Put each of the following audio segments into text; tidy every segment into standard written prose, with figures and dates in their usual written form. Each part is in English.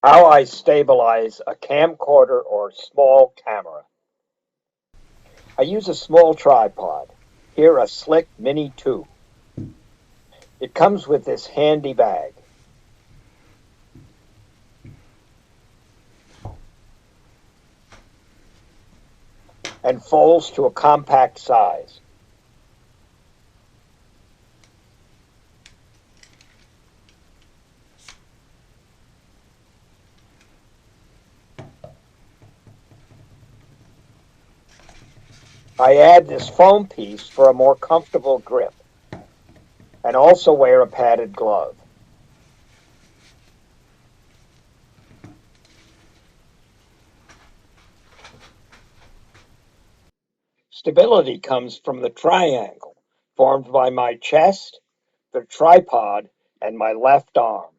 How I stabilize a camcorder or small camera. I use a small tripod, here a SLIK Mini II. It comes with this handy bag. And folds to a compact size. I add this foam piece for a more comfortable grip, and also wear a padded glove. Stability comes from the triangle formed by my chest, the tripod, and my left arm.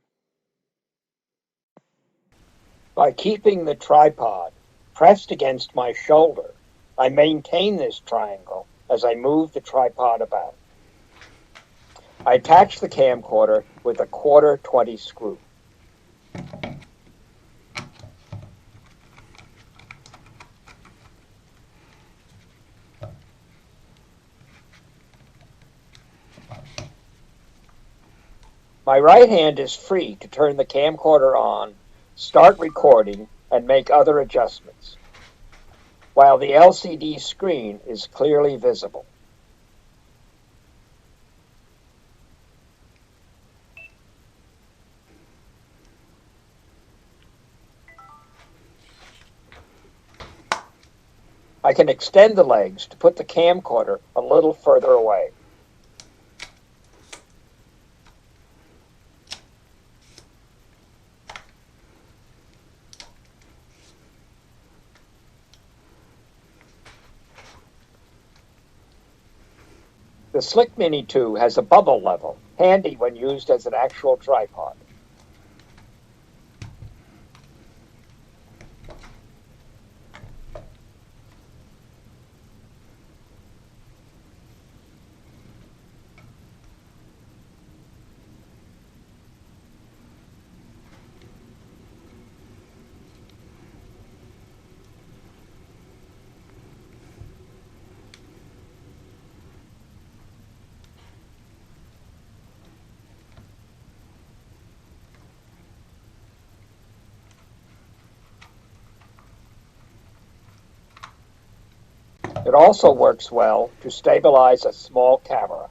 By keeping the tripod pressed against my shoulder, I maintain this triangle as I move the tripod about. I attach the camcorder with a 1/4 20 screw. My right hand is free to turn the camcorder on, start recording, and make other adjustments, while the LCD screen is clearly visible. I can extend the legs to put the camcorder a little further away. The SLIK Mini II has a bubble level, handy when used as an actual tripod. It also works well to stabilize a small camera.